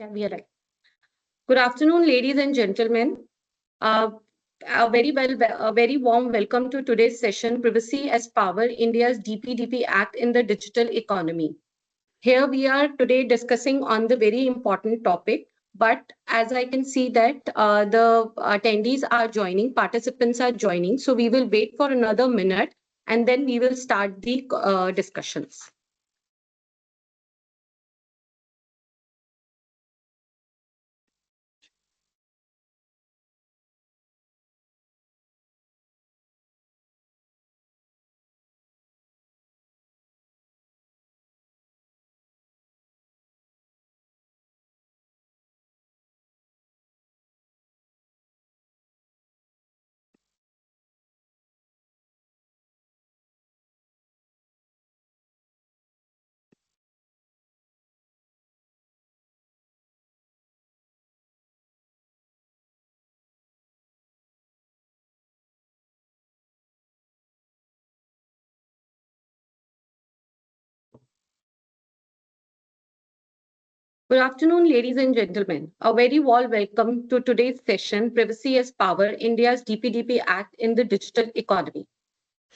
Yeah, we are right. Good afternoon, ladies and gentlemen. Uh, a very warm welcome to today's session, Privacy as Power, India's DPDP Act in the Digital Economy. Here we are today discussing on the very important topic, but as I can see that the attendees are joining, participants are joining, so we will wait for another minute and then we will start the discussions. Good afternoon, ladies and gentlemen. A very warm welcome to today's session, Privacy as Power, India's DPDP Act in the Digital Economy.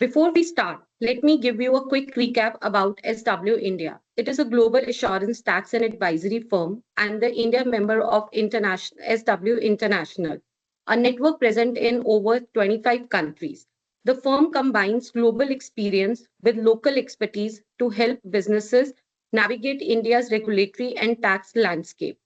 Before we start, let me give you a quick recap about SW India. It is a global assurance tax and advisory firm and the India member of SW International, a network present in over 25 countries. The firm combines global experience with local expertise to help businesses navigate India's regulatory and tax landscape.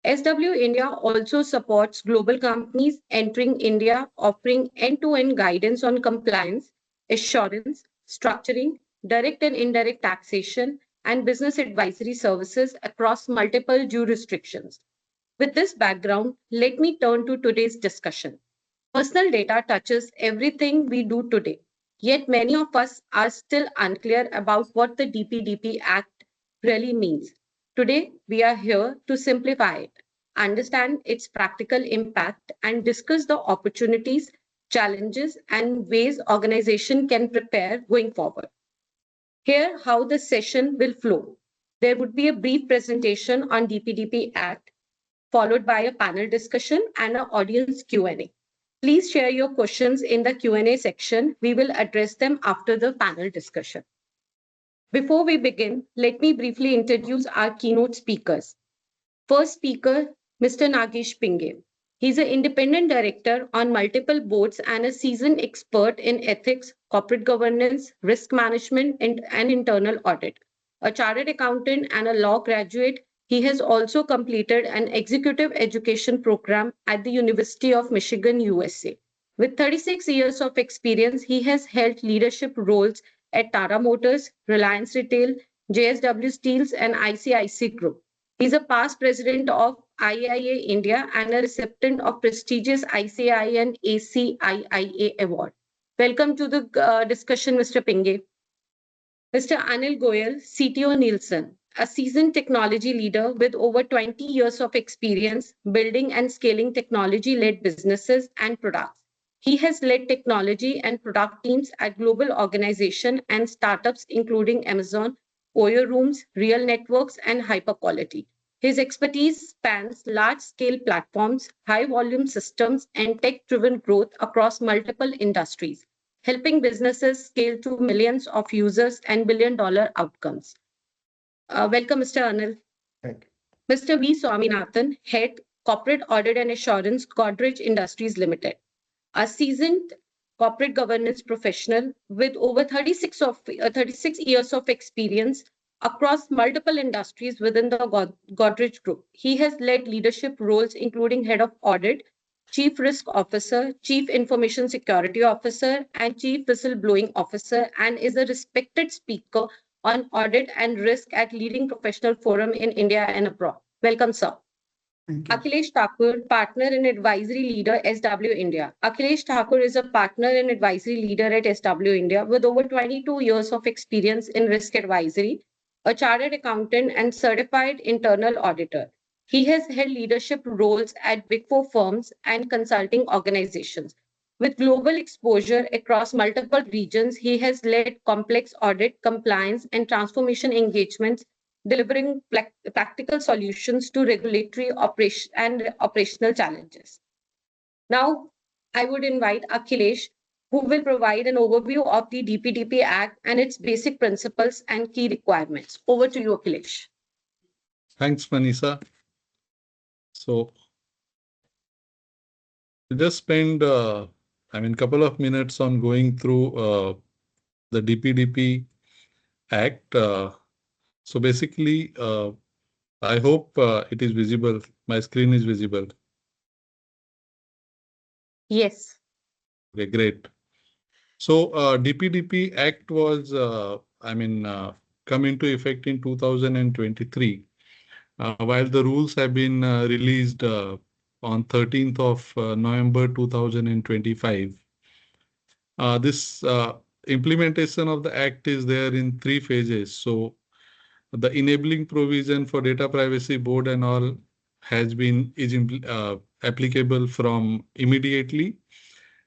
SW India also supports global companies entering India, offering end-to-end guidance on compliance, assurance, structuring, direct and indirect taxation, and business advisory services across multiple jurisdictions. With this background, let me turn to today's discussion. Personal data touches everything we do today, yet many of us are still unclear about what the DPDP Act really means. Today, we are here to simplify it, understand its practical impact, and discuss the opportunities, challenges, and ways organization can prepare going forward. Here, how the session will flow. There would be a brief presentation on DPDP Act, followed by a panel discussion and an audience Q&A. Please share your questions in the Q&A section. We will address them after the panel discussion. Before we begin, let me briefly introduce our keynote speakers. First speaker, Mr. Nagesh Pinge. He's an independent director on multiple boards and a seasoned expert in ethics, corporate governance, risk management, and internal audit. A chartered accountant and a law graduate, he has also completed an executive education program at the University of Michigan, USA. With 36 years of experience, he has held leadership roles at Tata Motors, Reliance Retail, JSW Steels, and ICICI Group. He's a past president of IIA India and a recipient of prestigious ICI and ACIIA award. Welcome to the discussion, Mr. Pinge. Mr. Anil Goyal, CTO Nielsen, a seasoned technology leader with over 20 years of experience building and scaling technology-led businesses and products. He has led technology and product teams at global organizations and startups, including Amazon, Oyo Rooms, Real Networks, and Hyperquality. His expertise spans large-scale platforms, high-volume systems, and tech-driven growth across multiple industries, helping businesses scale to millions of users and billion-dollar outcomes. Welcome, Mr. Anil. Thank you. Mr. V. Swaminathan, Head, Corporate Audit and Assurance, Godrej Industries Limited, a seasoned corporate governance professional with over 36 years of experience across multiple industries within the Godrej Group. He has led leadership roles including Head of Audit, Chief Risk Officer, Chief Information Security Officer, and Chief Whistleblowing Officer, and is a respected speaker on audit and risk at leading professional forum in India and abroad. Welcome, sir. Thank you. Akhilesh Thakur, partner and advisory leader, SW India. Akhilesh Thakur is a partner and advisory leader at SW India with over 22 years of experience in risk advisory, a chartered accountant and certified internal auditor. He has held leadership roles at Big Four firms and consulting organizations. With global exposure across multiple regions, he has led complex audit, compliance, and transformation engagements delivering practical solutions to regulatory operation and operational challenges. Now, I would invite Akhilesh, who will provide an overview of the DPDP Act and its basic principles and key requirements. Over to you, Akhilesh. Thanks, Manisa. So we just spend, couple of minutes on going through the DPDP Act. So basically, I hope it is visible. My screen is visible. Yes. Okay, great. So DPDP Act was, come into effect in 2023, while the rules have been released on 13th of November 2025. This implementation of the Act is there in three phases. So the enabling provision for data privacy board and all is applicable from immediately,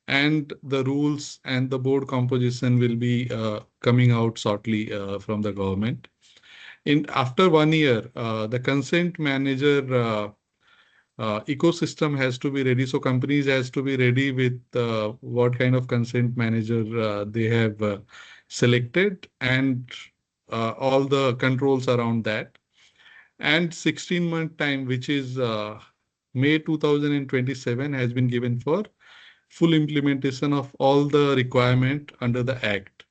and the rules and the board composition will be coming out shortly from the government. In after 1 year, the consent manager ecosystem has to be ready. So companies has to be ready with what kind of consent manager they have selected, and all the controls around that. And 16-month time, which is May 2027, has been given for full implementation of all the requirement under the Act.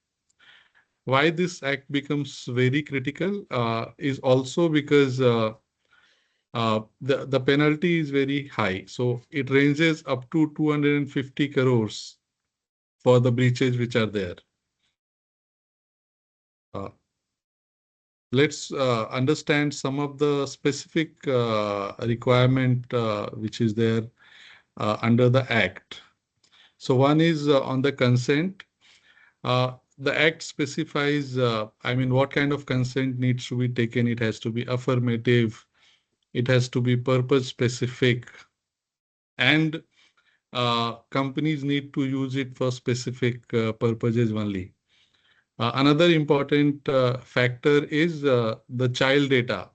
Why this Act becomes very critical is also because the penalty is very high. So it ranges up to 250 crores for the breaches which are there. Uh, let's understand some of the specific requirement which is there under the Act. So one is on the consent. The Act specifies, what kind of consent needs to be taken. It has to be affirmative. It has to be purpose specific, and companies need to use it for specific purposes only. Another important factor is the child data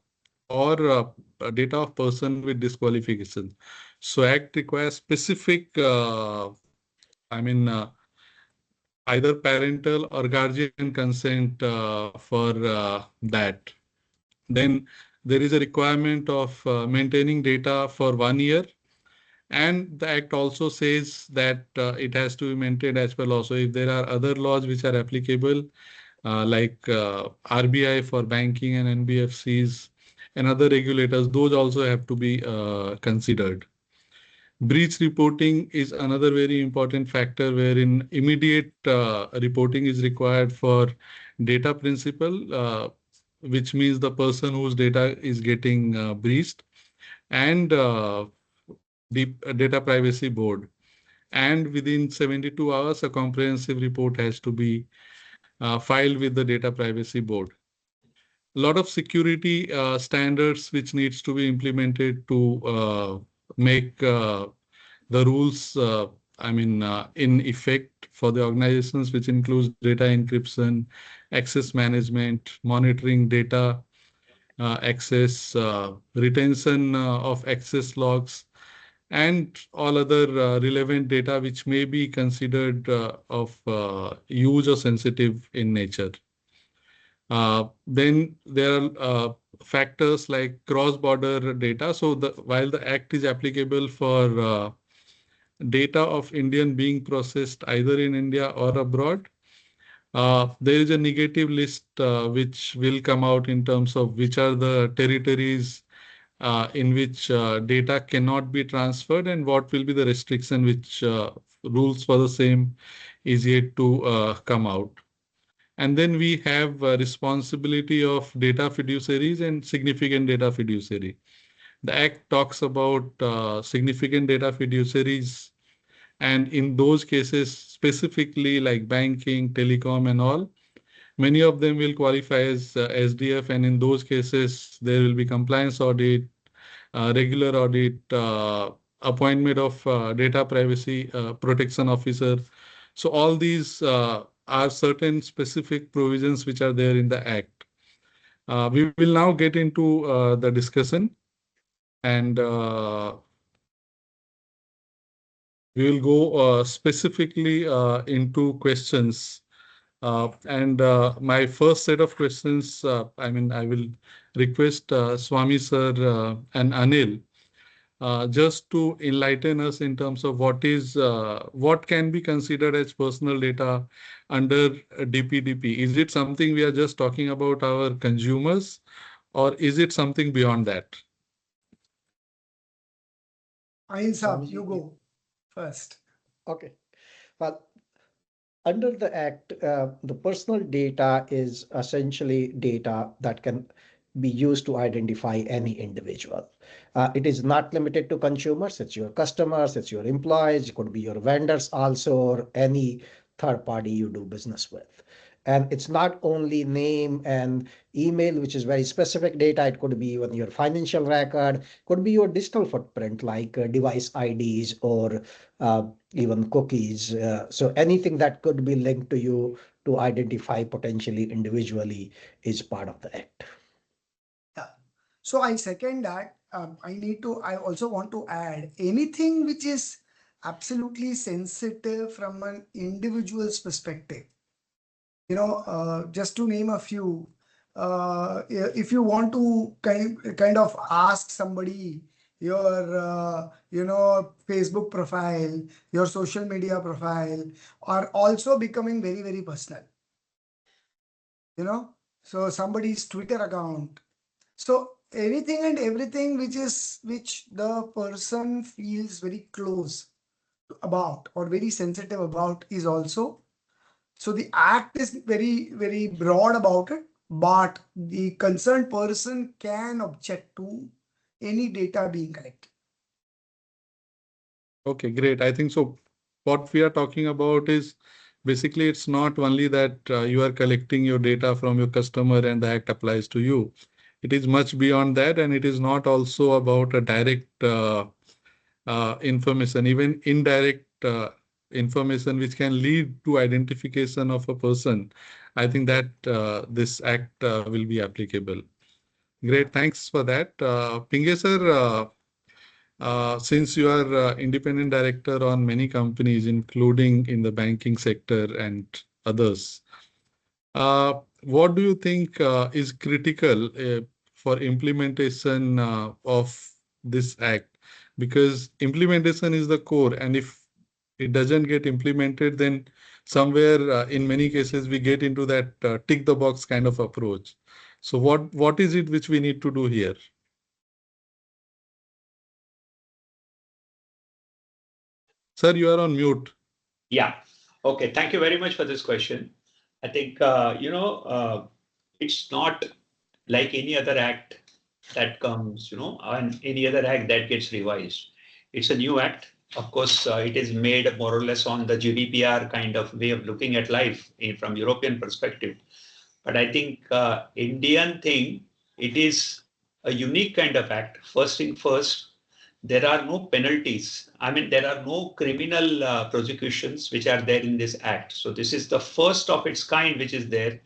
or data of person with disqualification. So Act requires specific, either parental or guardian consent for that. Then there is a requirement of maintaining data for 1 year. And the Act also says that it has to be maintained as well. Also, if there are other laws which are applicable, like RBI for banking and NBFCs and other regulators, those also have to be considered. Breach reporting is another very important factor wherein immediate reporting is required for data principal, which means the person whose data is getting breached, and the data privacy board. And within 72 hours, a comprehensive report has to be filed with the data privacy board. A lot of security standards which needs to be implemented to make the rules, in effect for the organizations, which includes data encryption, access management, monitoring data access, retention of access logs, and all other relevant data which may be considered of use or sensitive in nature. Then there are factors like cross-border data. So while the Act is applicable for data of Indian being processed either in India or abroad, there is a negative list which will come out in terms of which are the territories in which data cannot be transferred, and what will be the restriction which rules for the same is yet to come out. And then we have responsibility of data fiduciaries and significant data fiduciary. The Act talks about significant data fiduciaries, and in those cases, specifically like banking, telecom, and all, many of them will qualify as SDF, and in those cases, there will be compliance audit, regular audit, appointment of data privacy protection officer. So all these are certain specific provisions which are there in the Act. We will now get into the discussion, and we will go specifically into questions. And my first set of questions, I will request Swami sir and Anil just to enlighten us in terms of what can be considered as personal data under DPDP. Is it something we are just talking about our consumers, or is it something beyond that? Ahimsa, you go first. Okay. Well, under the Act, the personal data is essentially data that can be used to identify any individual. It is not limited to consumers, it's your customers, it's your employees, it could be your vendors also, or any third party you do business with. And it's not only name and email, which is very specific data. It could be even your financial record, could be your digital footprint like device IDs or even cookies. So anything that could be linked to you to identify potentially individually is part of the Act. Yeah. So I second that. I also want to add anything which is absolutely sensitive from an individual's perspective. Just to name a few, if you want to kind of ask somebody your Facebook profile, your social media profile are also becoming very, very personal. So somebody's Twitter account. So anything and everything which the person feels very close about or very sensitive about is also. So the Act is very, very broad about it, but the concerned person can object to any data being collected. Okay, great. I think so. What we are talking about is basically it's not only that you are collecting your data from your customer and the Act applies to you. It is much beyond that, and it is not also about a direct information, even indirect information which can lead to identification of a person. I think that this Act will be applicable. Great, thanks for that. Pinge sir, since you are independent director on many companies, including in the banking sector and others, what do you think is critical for implementation of this Act? Because implementation is the core, and if it doesn't get implemented, then somewhere in many cases we get into that tick the box kind of approach. So what is it which we need to do here? Sir, you are on mute. Yeah. Okay. Thank you very much for this question. I think, it's not like any other act that comes, and any other act that gets revised. It's a new act. Of course, it is made more or less on the GDPR kind of way of looking at life from European perspective. But I think Indian thing, it is a unique kind of act. First thing first, there are no penalties. I mean, there are no criminal prosecutions which are there in this act. So this is the first of its kind which is there.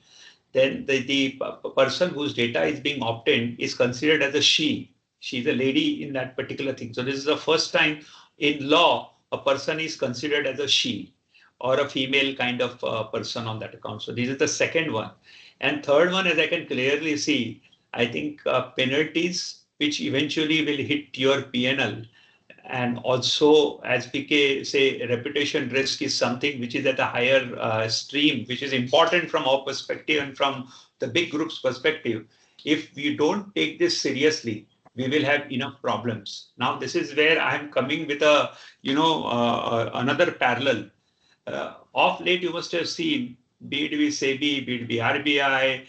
Then the person whose data is being obtained is considered as a she. She's a lady in that particular thing. So this is the first time in law a person is considered as a she or a female kind of person on that account. So this is the second one. And third one, as I can clearly see, I think penalties which eventually will hit your PNL. And also, as PK say, reputation risk is something which is at a higher stream, which is important from our perspective and from the big group's perspective. If we don't take this seriously, we will have enough problems. Now, this is where I'm coming with another parallel. Of late, you must have seen, be it be SEBI, be it be RBI,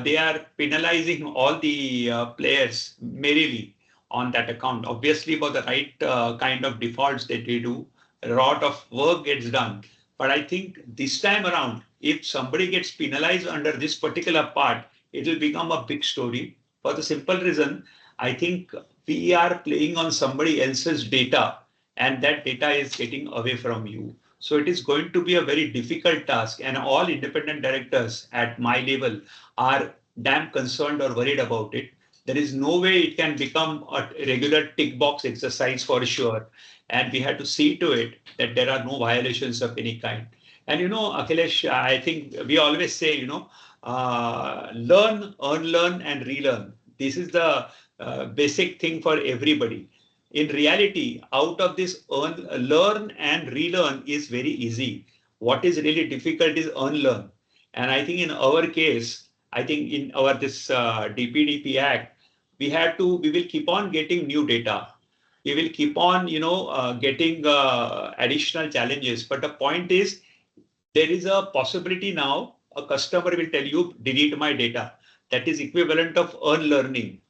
they are penalizing all the players merrily on that account. Obviously, for the right kind of defaults that they do, a lot of work gets done. But I think this time around, if somebody gets penalized under this particular part, it will become a big story for the simple reason, I think we are playing on somebody else's data and that data is getting away from you. So it is going to be a very difficult task, and all independent directors at my level are damn concerned or worried about it. There is no way it can become a regular tick box exercise for sure. And we had to see to it that there are no violations of any kind. And Akhilesh, I think we always say, learn, unlearn, and relearn. This is the basic thing for everybody. In reality, out of this learn and relearn is very easy. What is really difficult is unlearn. And I think in our case, I think in our this DPDP Act, we will keep on getting new data. We will keep on, getting additional challenges. But the point is, there is a possibility now a customer will tell you, delete my data. That is equivalent of unlearning.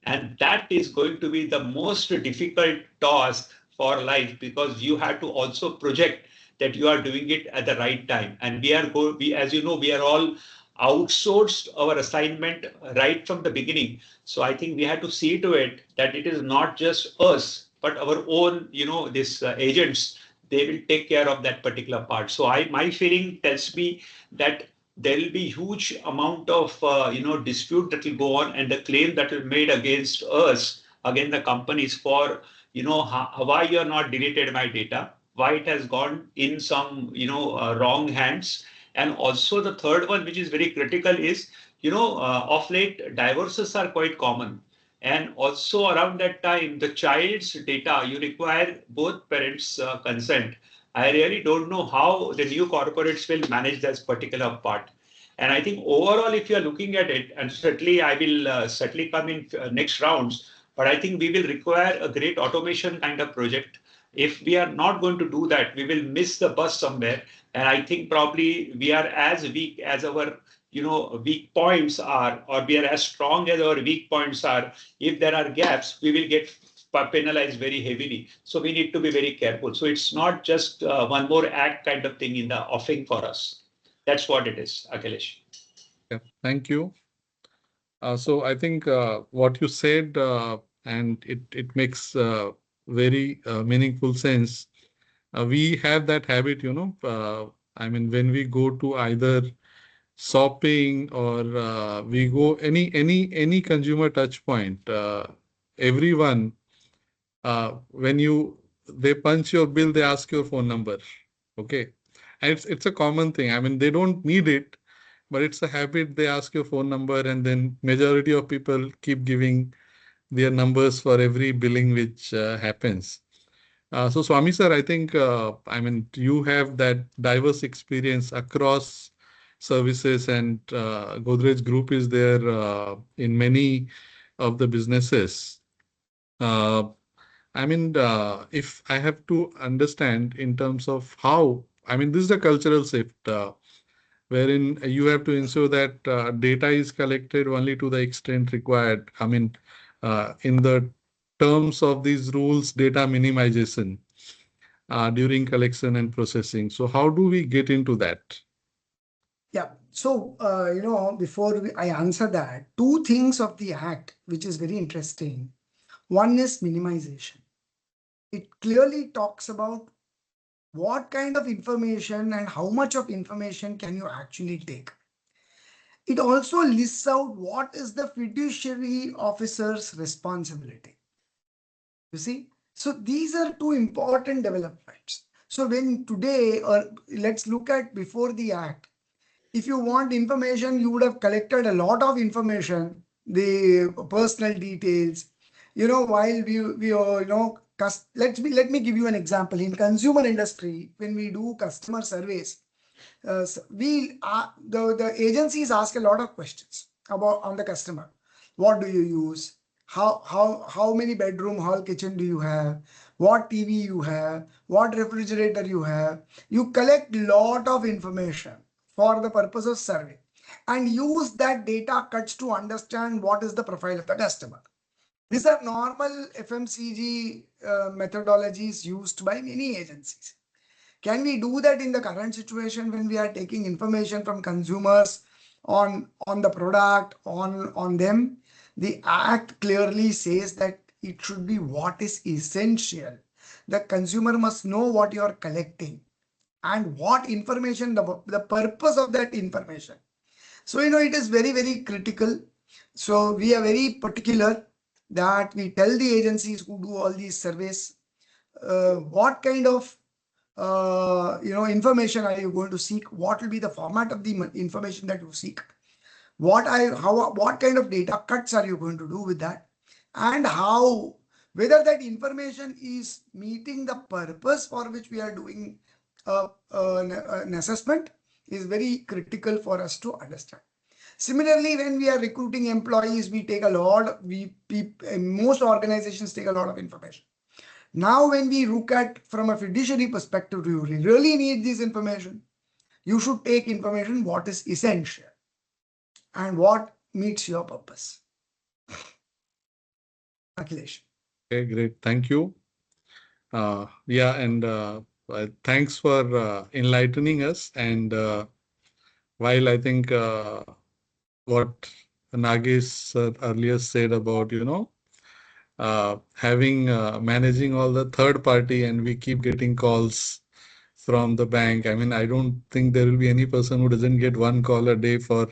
And that is going to be the most difficult task for life, because you have to also project that you are doing it at the right time. And as you know, we are all outsourced our assignment right from the beginning. So I think we have to see to it that it is not just us, but our own, these agents, they will take care of that particular part. So my feeling tells me that there will be huge amount of dispute that will go on, and the claim that will be made against us, against the companies for why you are not deleted my data, why it has gone in some wrong hands. And also the third one, which is very critical, is of late divorces are quite common. And also around that time, the child's data, you require both parents' consent. I really don't know how the new corporates will manage this particular part. And I think overall, if you're looking at it, and certainly I will certainly come in next rounds, but I think we will require a great automation kind of project. If we are not going to do that, we will miss the bus somewhere. And I think probably we are as weak as our weak points are, or we are as strong as our weak points are. If there are gaps, we will get penalized very heavily. So we need to be very careful. So it's not just one more act kind of thing in the offing for us. That's what it is, Akhilesh. Yeah, thank you. So I think what you said, and it makes very meaningful sense. We have that habit, I mean, when we go to either shopping or we go any consumer touch point, everyone, when they punch your bill, they ask your phone number. Okay. And it's a common thing. I mean, they don't need it, but it's a habit. They ask your phone number, and then majority of people keep giving their numbers for every billing which happens. So Swami sir, I think, I mean, you have that diverse experience across services, and Godrej Group is there in many of the businesses. Uh, I mean, if I have to understand in terms of how, I mean, this is a cultural shift wherein you have to ensure that data is collected only to the extent required. I mean, in the terms of these rules, data minimization during collection and processing. So how do we get into that? Yeah. So, before I answer that, two things of the act, which is very interesting. One is minimization. It clearly talks about what kind of information and how much of information can you actually take. It also lists out what is the fiduciary officer's responsibility. You see, so these are two important developments. So when today, or let's look at before the act, if you want information, you would have collected a lot of information, the personal details, while let me give you an example. In consumer industry, when we do customer surveys, the agencies ask a lot of questions about on the customer. What do you use? How many bedroom, hall, kitchen do you have? What TV you have? What refrigerator you have? You collect lot of information for the purpose of survey and use that data cuts to understand what is the profile of the customer. These are normal FMCG methodologies used by many agencies. Can we do that in the current situation when we are taking information from consumers on the product, on them? The act clearly says that it should be what is essential. The consumer must know what you are collecting and what information, the purpose of that information. So, it is very, very critical. So we are very particular that we tell the agencies who do all these surveys, what kind of information are you going to seek? What will be the format of the information that you seek? What kind of data cuts are you going to do with that? And how, whether that information is meeting the purpose for which we are doing an assessment is very critical for us to understand. Similarly, when we are recruiting employees, we take a lot, most organizations take a lot of information. Now, when we look at from a fiduciary perspective, do you really need this information? You should take information what is essential and what meets your purpose. Akhilesh. Okay, great. Thank you. Yeah, and thanks for enlightening us. And while I think what Nagesh sir earlier said about, having managing all the third party, and we keep getting calls from the bank. I mean, I don't think there will be any person who doesn't get one call a day for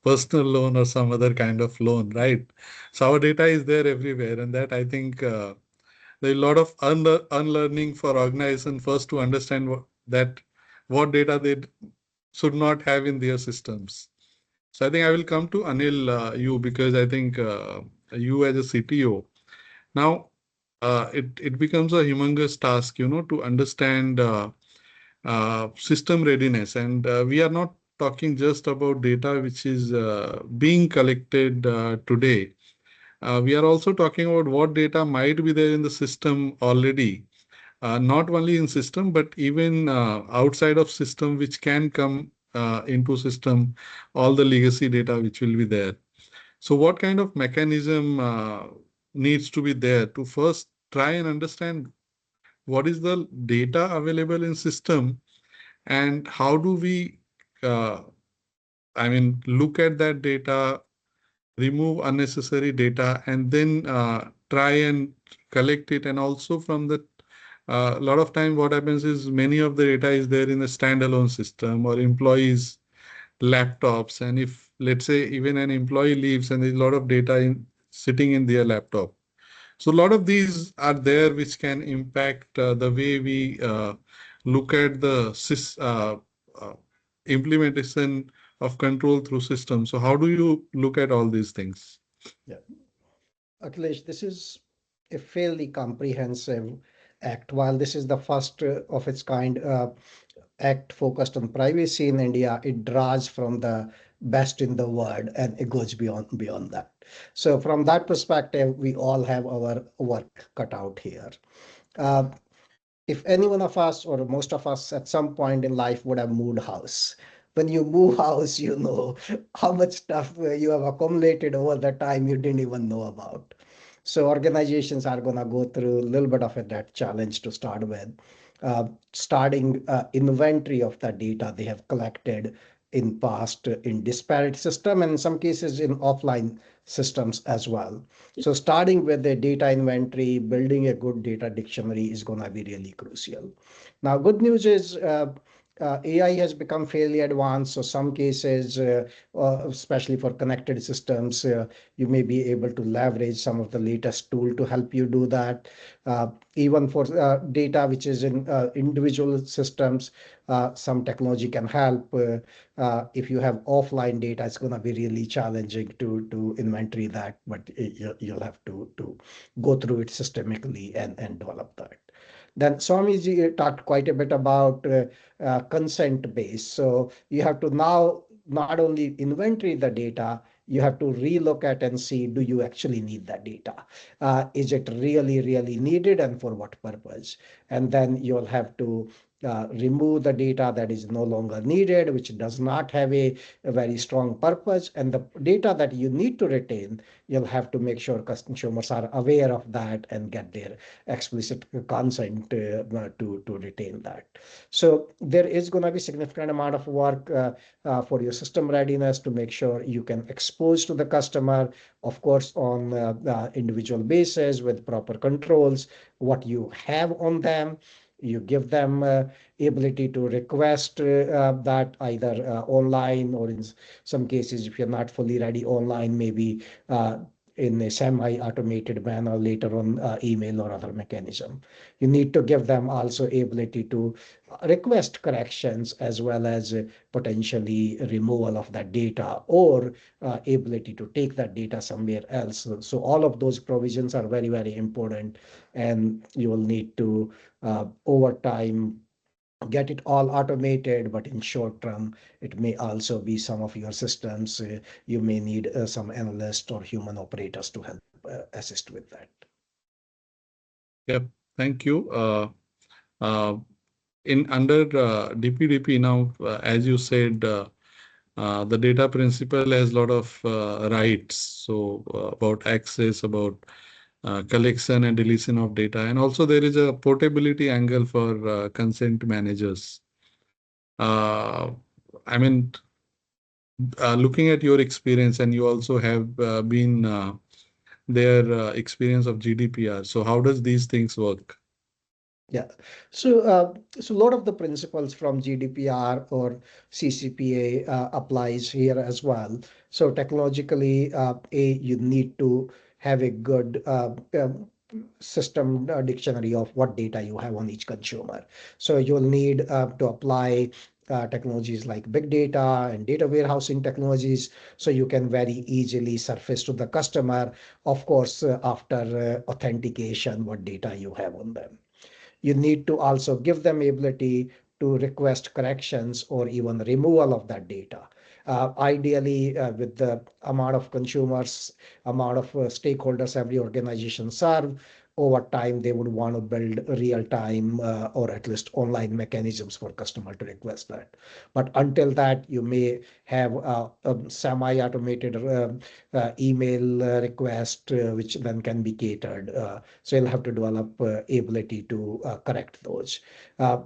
personal loan or some other kind of loan, right? So our data is there everywhere, and that I think there's a lot of unlearning for organization first to understand what data they should not have in their systems. So I think I will come to Anil, you, because I think you as a CTO now, it becomes a humongous task, to understand system readiness. And we are not talking just about data which is being collected today. We are also talking about what data might be there in the system already, not only in system, but even outside of system, which can come into system, all the legacy data which will be there. So what kind of mechanism needs to be there to first try and understand what is the data available in system, and how do we, uh, look at that data, remove unnecessary data, and then try and collect it. And also from the a lot of time what happens is many of the data is there in a standalone system or employees laptops. And if, let's say, even an employee leaves and there's a lot of data sitting in their laptop. So a lot of these are there which can impact the way we look at the uh, implementation of control through systems. So how do you look at all these things? Yeah. Akhilesh, this is a fairly comprehensive act. While this is the first of its kind act focused on privacy in India, it draws from the best in the world and it goes beyond that. So from that perspective, we all have our work cut out here. Uh, if any one of us or most of us at some point in life would have moved house, when you move house, you know how much stuff you have accumulated over the time you didn't even know about. So organizations are going to go through a little bit of that challenge to start with, starting inventory of the data they have collected in past in disparate system and in some cases in offline systems as well. So starting with the data inventory, building a good data dictionary is going to be really crucial. Now, good news is AI has become fairly advanced. So some cases, especially for connected systems, you may be able to leverage some of the latest tool to help you do that. Even for data which is in individual systems, some technology can help. If you have offline data, it's going to be really challenging to inventory that, but you'll have to go through it systemically and develop that. Then Swamiji talked quite a bit about consent base. So you have to now not only inventory the data, you have to relook at and see, do you actually need that data? Is it really, really needed and for what purpose? And then you'll have to remove the data that is no longer needed, which does not have a very strong purpose. And the data that you need to retain, you'll have to make sure consumers are aware of that and get their explicit consent to retain that. So there is going to be significant amount of work for your system readiness to make sure you can expose to the customer, of course, on individual basis with proper controls, what you have on them. You give them ability to request that either online, or in some cases, if you're not fully ready online, maybe in a semi-automated manner later on, email or other mechanism. You need to give them also ability to request corrections, as well as potentially removal of that data, or ability to take that data somewhere else. So all of those provisions are very, very important, and you will need to over time get it all automated. But in short term, it may also be some of your systems. You may need some analysts or human operators to help assist with that. Yep. Thank you. In under DPDP now, as you said, the data principle has a lot of rights. So about access, about collection and deletion of data, and also there is a portability angle for consent managers. I mean, looking at your experience, and you also have been their experience of GDPR. So how does these things work? Yeah, so a lot of the principles from GDPR or CCPA applies here as well. So technologically, you need to have a good system dictionary of what data you have on each consumer. So you'll need to apply technologies like big data and data warehousing technologies, so you can very easily surface to the customer, of course, after authentication, what data you have on them. You need to also give them ability to request corrections or even removal of that data. Ideally, with the amount of consumers, amount of stakeholders every organization serve, over time they would want to build real-time or at least online mechanisms for customer to request that. But until that, you may have a semi-automated email request, which then can be catered. So you'll have to develop ability to correct those.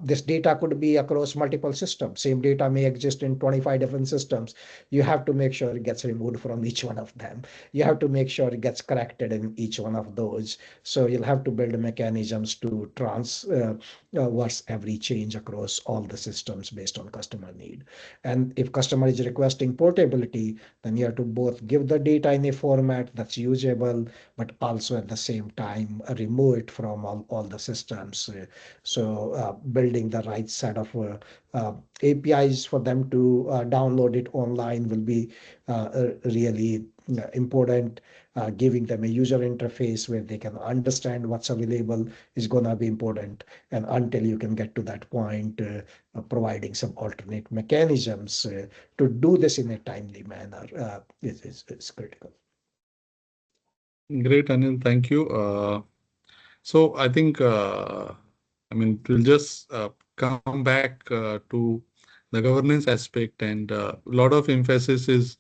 This data could be across multiple systems. Same data may exist in 25 different systems. You have to make sure it gets removed from each one of them. You have to make sure it gets corrected in each one of those. So you'll have to build mechanisms to transverse every change across all the systems based on customer need. And if customer is requesting portability, then you have to both give the data in a format that's usable, but also at the same time remove it from all the systems. So building the right set of APIs for them to download it online will be really important. Giving them a user interface where they can understand what's available is going to be important. And until you can get to that point, providing some alternate mechanisms to do this in a timely manner is critical. Great, Anil. Thank you. So I think, I mean, we'll just come back to the governance aspect, and a lot of emphasis is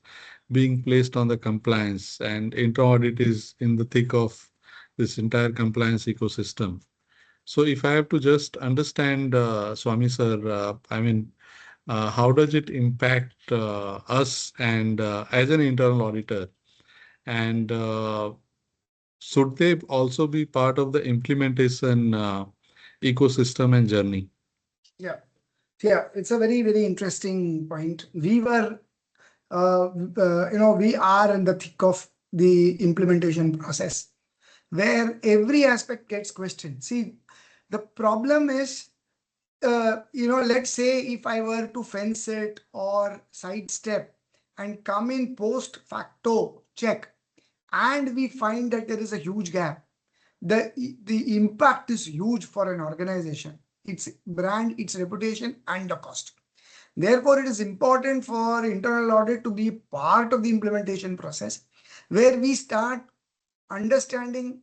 being placed on the compliance, and intra-audit is in the thick of this entire compliance ecosystem. So if I have to just understand, Swami sir, I mean, how does it impact us and as an internal auditor? And should they also be part of the implementation ecosystem and journey? Yeah, it's a very, very interesting point. We were, we are in the thick of the implementation process where every aspect gets questioned. See, the problem is, let's say if I were to fence it or sidestep and come in post facto check, and we find that there is a huge gap, the impact is huge for an organization, its brand, its reputation, and the cost. Therefore, it is important for internal audit to be part of the implementation process where we start understanding,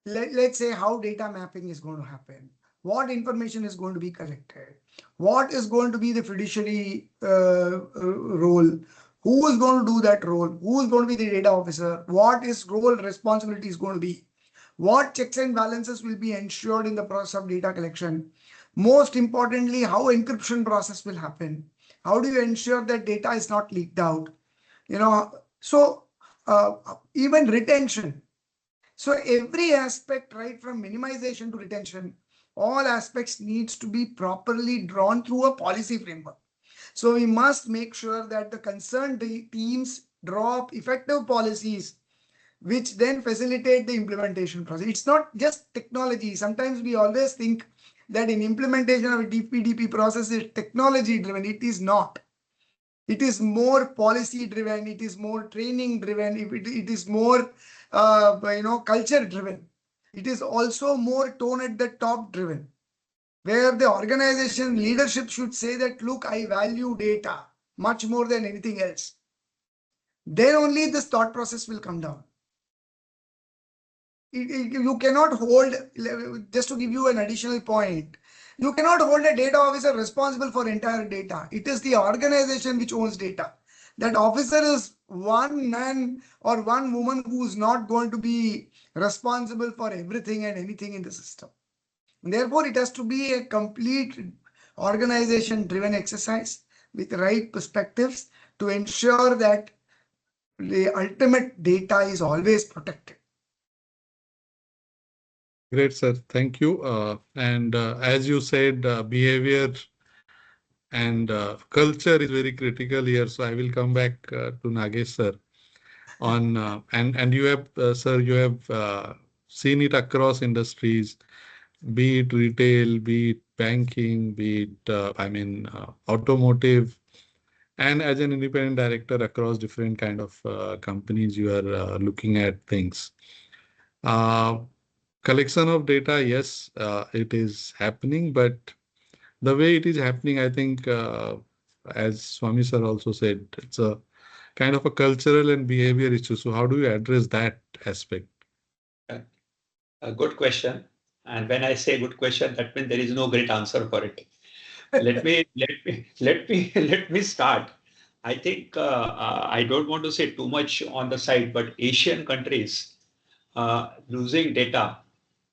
let's say, how data mapping is going to happen, what information is going to be collected, what is going to be the fiduciary role, who is going to do that role, who is going to be the data officer, what is role responsibility is going to be, what checks and balances will be ensured in the process of data collection. Most importantly, how encryption process will happen. How do you ensure that data is not leaked out? So even retention. So every aspect, right from minimization to retention, all aspects needs to be properly drawn through a policy framework. So we must make sure that the concerned teams draw up effective policies which then facilitate the implementation process. It's not just technology. Sometimes we always think that in implementation of a DPDP process is technology driven. It is not. It is more policy driven. It is more training driven. It is more, culture driven. It is also more tone at the top driven, where the organization leadership should say that, look, I value data much more than anything else. Then only this thought process will come down. You cannot hold, just to give you an additional point, you cannot hold a data officer responsible for entire data. It is the organization which owns data. That officer is one man or one woman who is not going to be responsible for everything and anything in the system. Therefore, it has to be a complete organization-driven exercise with the right perspectives to ensure that the ultimate data is always protected. Great, sir. Thank you. And as you said, behavior and culture is very critical here. So I will come back to Nagesh, sir. On and you have, sir, you have seen it across industries, be it retail, be it banking, be it automotive, and as an independent director across different kind of companies, you are looking at things. Collection of data, yes, it is happening, but the way it is happening, I think, as Swami sir also said, it's a kind of a cultural and behavior issue. So how do you address that aspect? A good question. And when I say good question, that means there is no great answer for it. Let me start. I think I don't want to say too much on the side, but Asian countries losing data,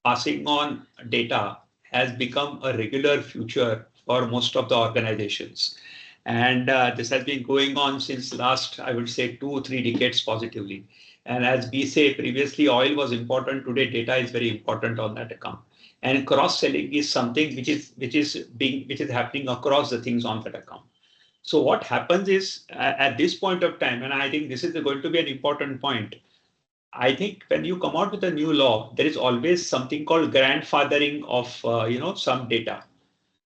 passing on data has become a regular feature for most of the organizations. And this has been going on since last, I would say, 2-3 decades positively. And as we say previously, oil was important. Today, data is very important on that account. And cross-selling is something which is happening across the things on that account. So what happens is at this point of time, and I think this is going to be an important point. I think when you come out with a new law, there is always something called grandfathering of some data.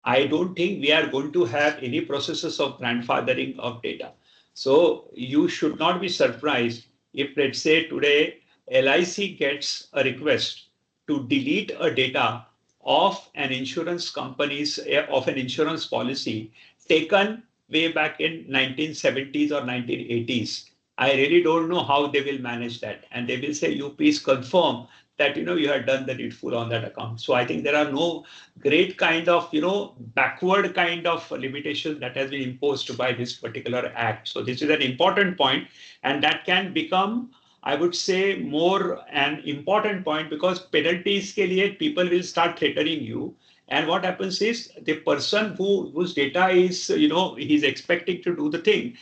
I don't think we are going to have any processes of grandfathering of data. So you should not be surprised if, let's say today, LIC gets a request to delete a data of an insurance company's of an insurance policy taken way back in 1970s or 1980s. I really don't know how they will manage that. And they will say, you please confirm that you have done the needful on that account. So I think there are no great kind of backward kind of limitations that has been imposed by this particular act. So this is an important point, and that can become, I would say, more an important point, because penalties ke liye people will start threatening you. And what happens is the person whose data is, he's expecting to do the thing,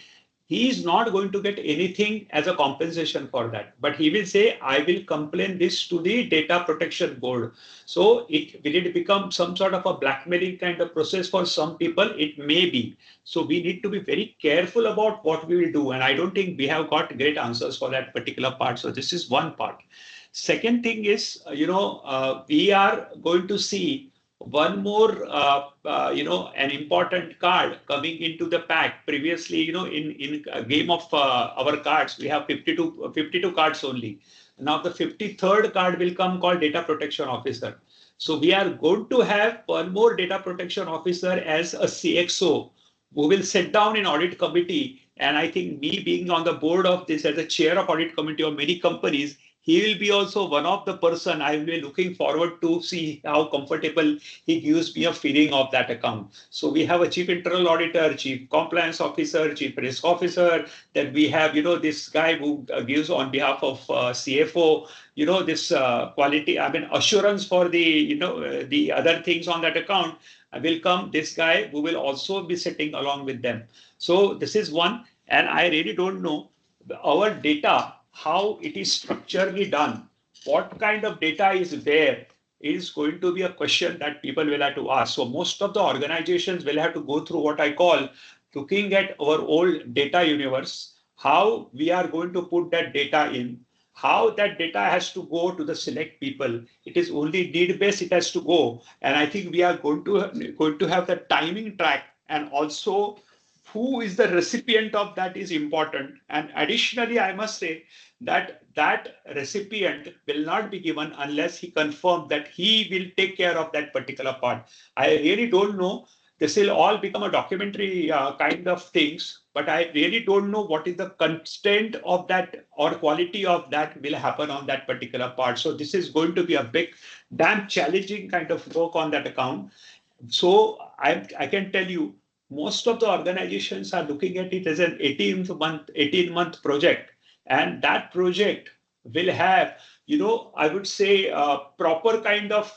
he is not going to get anything as a compensation for that. But he will say, I will complain this to the data protection board. So will it become some sort of a blackmailing kind of process for some people? It may be. So we need to be very careful about what we will do. And I don't think we have got great answers for that particular part. So this is one part. Second thing is, we are going to see one more, an important card coming into the pack. Previously, in a game of our cards, we have 52 cards only. Now the 53rd card will come called Data Protection Officer. So we are going to have one more Data Protection Officer as a CXO who will sit down in audit committee. And I think me being on the board of this as the chair of audit committee of many companies, he will be also one of the person I will be looking forward to see how comfortable he gives me a feeling of that account. So we have a chief internal auditor, chief compliance officer, chief risk officer. Then we have, this guy who gives on behalf of CFO, this quality, assurance for the other things on that account. Will come this guy who will also be sitting along with them. So this is one, and I really don't know our data, how it is structurally done, what kind of data is there. is going to be a question that people will have to ask. So most of the organizations will have to go through what I call looking at our old data universe, how we are going to put that data in, how that data has to go to the select people. It is only need-based it has to go. And I think we are going to have the timing track, and also who is the recipient of that is important. And additionally, I must say that that recipient will not be given unless he confirms that he will take care of that particular part. I really don't know. This will all become a documentary kind of things, but I really don't know what is the content of that or quality of that will happen on that particular part. So this is going to be a big, damn challenging kind of work on that account. So I can tell you, most of the organizations are looking at it as an 18-month project. And that project will have, I would say, proper kind of,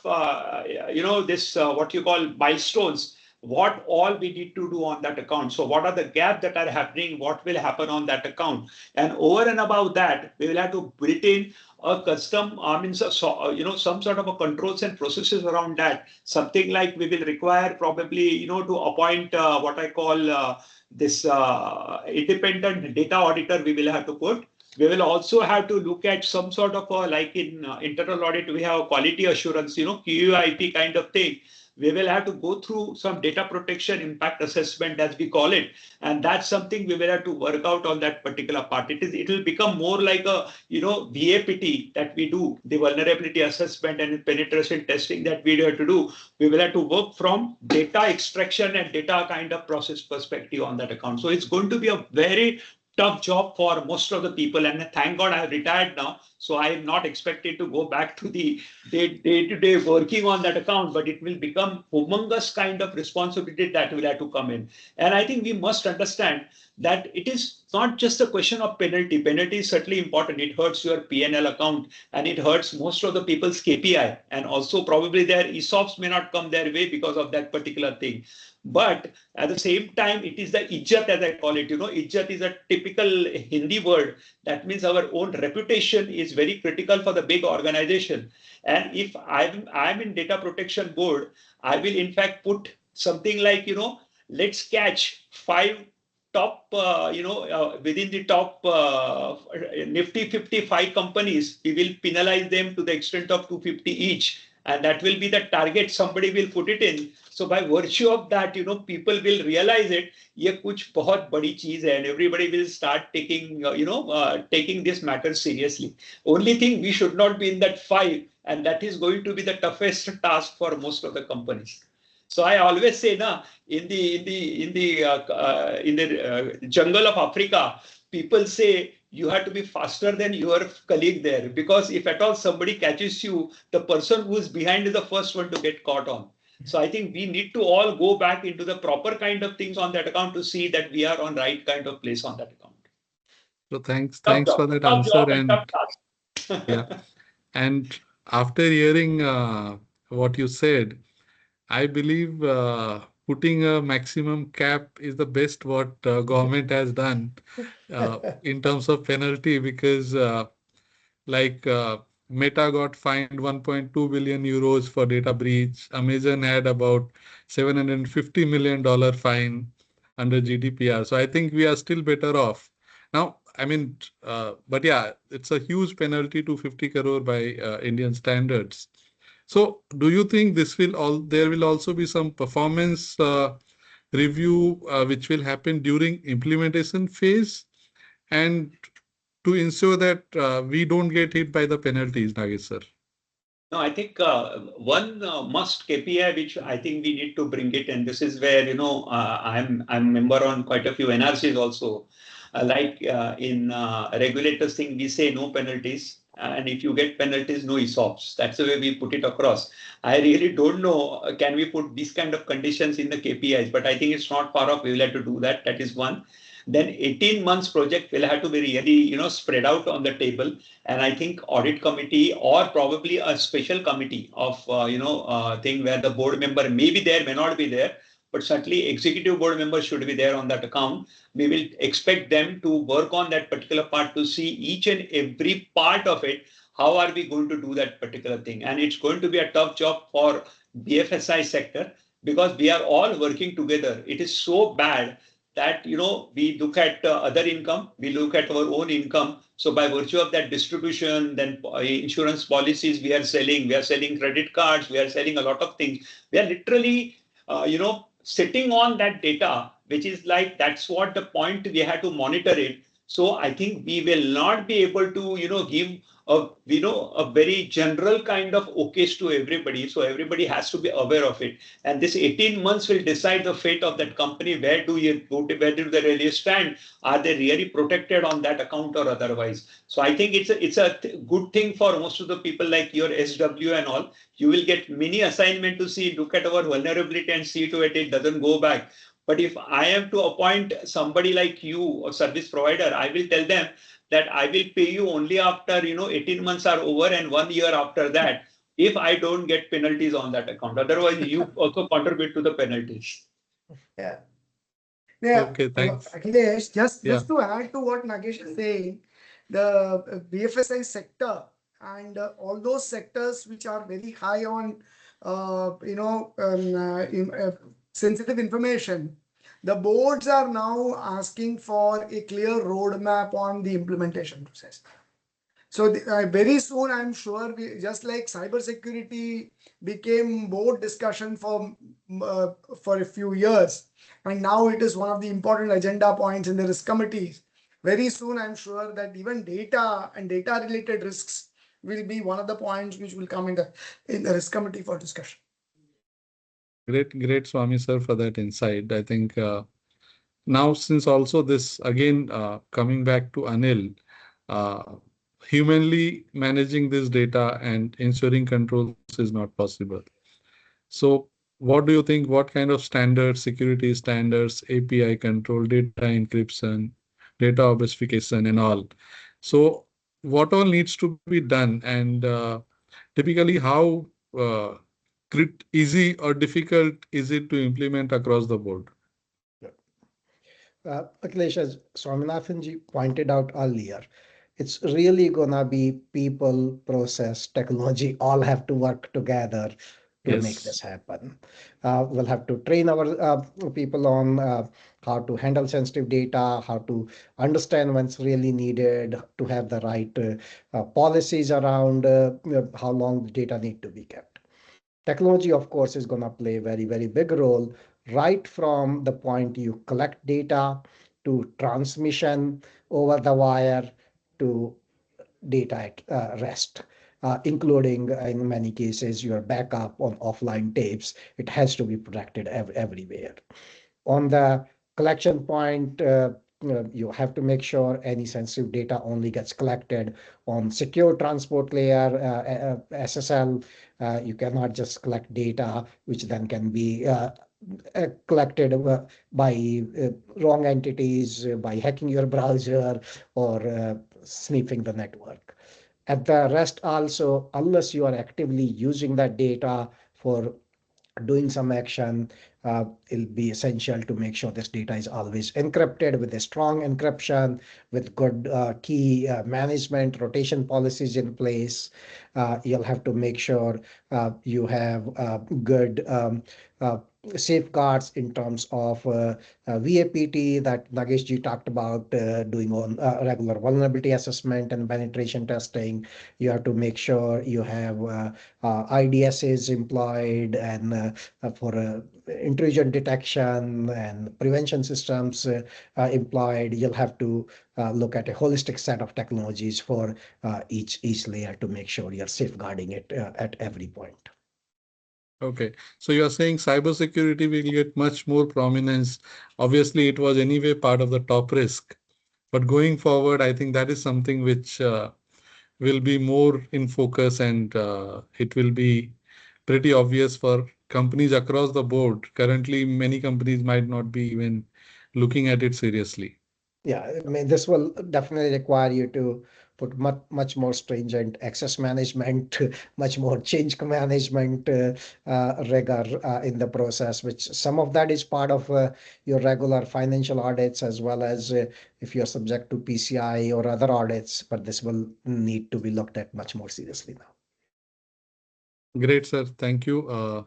this what you call milestones, what all we need to do on that account. So what are the gaps that are happening? What will happen on that account? And over and above that, we will have to build in a custom, some sort of a controls and processes around that. Something like we will require probably, to appoint what I call this independent data auditor we will have to put. We will also have to look at some sort of like in internal audit, we have quality assurance, QUIP kind of thing. We will have to go through some data protection impact assessment, as we call it. And that's something we will have to work out on that particular part. It will become more like a, VAPT that we do, the vulnerability assessment and penetration testing that we have to do. We will have to work from data extraction and data kind of process perspective on that account. So it's going to be a very tough job for most of the people, and thank God I have retired now, so I am not expected to go back to the day-to-day working on that account, but it will become humongous kind of responsibility that will have to come in. And I think we must understand that it is not just a question of penalty. Penalty is certainly important. It hurts your P&L account, and it hurts most of the people's KPI, and also probably their ESOPs may not come their way because of that particular thing. But at the same time, it is the ijjat, as I call it. Ijjat is a typical Hindi word. That means our own reputation is very critical for the big organization. And if I'm in data protection board, I will in fact put something like, let's catch 5 top, within the top Nifty 55 companies. We will penalize them to the extent of 250 each. And that will be the target somebody will put it in. So by virtue of that, people will realize it, ye kuch bahut badi cheez hai, and everybody will start taking, taking this matter seriously. Only thing, we should not be in that 5, and that is going to be the toughest task for most of the companies. So I always say, in the jungle of Africa, people say you have to be faster than your colleague there, because if at all somebody catches you, the person who is behind is the first one to get caught on. So I think we need to all go back into the proper kind of things on that account to see that we are on right kind of place on that account. So thanks for that answer. And yeah, and after hearing what you said, I believe putting a maximum cap is the best what government has done in terms of penalty, because Meta got fined 1.2 billion euros for data breach. Amazon had about $750 million fine under GDPR. So I think we are still better off. Now, I mean, but yeah, it's a huge penalty, to 50 crore by Indian standards. So do you think there will also be some performance review which will happen during implementation phase, and to ensure that we don't get hit by the penalties, Nagesh sir? No, I think one must KPI which I think we need to bring it, and this is where I'm a member on quite a few NRCs also. In regulators thing, we say no penalties, and if you get penalties, no ESOPs. That's the way we put it across. I really don't know, can we put these kind of conditions in the KPIs, but I think it's not far off. We will have to do that. That is one. Then 18 months project will have to be really, spread out on the table. And I think audit committee, or probably a special committee of, thing where the board member may be there, may not be there, but certainly executive board members should be there on that account. We will expect them to work on that particular part to see each and every part of it, how are we going to do that particular thing? And it's going to be a tough job for BFSI sector because we are all working together. It is so bad that we look at other income, we look at our own income. So by virtue of that distribution, then insurance policies we are selling credit cards, we are selling a lot of things. We are literally sitting on that data, which is like, that's what the point, we have to monitor it. So I think we will not be able to give a very general kind of okays to everybody. So everybody has to be aware of it. And this 18 months will decide the fate of that company. Where do they really stand? Are they really protected on that account or otherwise? So I think it's a good thing for most of the people like your SW and all. You will get many assignment to see, look at our vulnerability and see to it doesn't go back. But if I am to appoint somebody like you or service provider, I will tell them that I will pay you only after 18 months are over and 1 year after that, if I don't get penalties on that account. Otherwise, you also contribute to the penalties. Yeah. Yeah. Okay, thanks. Akhilesh, just Yeah. to add to what Nagesh is saying, the BFSI sector and all those sectors which are very high on sensitive information, the boards are now asking for a clear roadmap on the implementation process. So very soon, I'm sure, just like cybersecurity became board discussion for a few years, and now it is one of the important agenda points in the risk committees. Very soon, I'm sure that even data and data-related risks will be one of the points which will come in the risk committee for discussion. Great, Swami sir, for that insight. I think now, since also this again coming back to Anil, uh, humanly managing this data and ensuring controls is not possible. So, what do you think? What kind of standards, security standards, API control, data encryption, data obfuscation, and all? So, what all needs to be done, and typically how uh, easy or difficult is it to implement across the board? Akhilesh, as Swaminathanji pointed out earlier, it's really gonna be people, process, technology all have to work together to make this Yes. happen. We'll have to train our people on how to handle sensitive data, how to understand what's really needed, to have the right policies around how long the data need to be kept. Technology, of course, is going to play a very, very big role right from the point you collect data to transmission over the wire to data at rest, including in many cases your backup on offline tapes. It has to be protected everywhere. On the collection point, you have to make sure any sensitive data only gets collected on secure transport layer, SSL. You cannot just collect data which then can be collected by wrong entities, by hacking your browser or sniffing the network. At the rest also, unless you are actively using that data for doing some action, it'll be essential to make sure this data is always encrypted with a strong encryption, with good key management, rotation policies in place. You'll have to make sure you have good safeguards in terms of VAPT that Nageshji talked about, doing on regular vulnerability assessment and penetration testing. You have to make sure you have IDSs employed and for intrusion detection and prevention systems employed. You'll have to look at a holistic set of technologies for each layer to make sure you're safeguarding it at every point. Okay, so you are saying cybersecurity will get much more prominence. Obviously, it was anyway part of the top risk, but going forward, I think that is something which will be more in focus, and it will be pretty obvious for companies across the board. Currently, many companies might not be even looking at it seriously. Yeah, I mean, this will definitely require you to put much more stringent access management, much more change management rigor in the process, which some of that is part of your regular financial audits, as well as if you're subject to PCI or other audits, but this will need to be looked at much more seriously now. Great, sir. Thank you.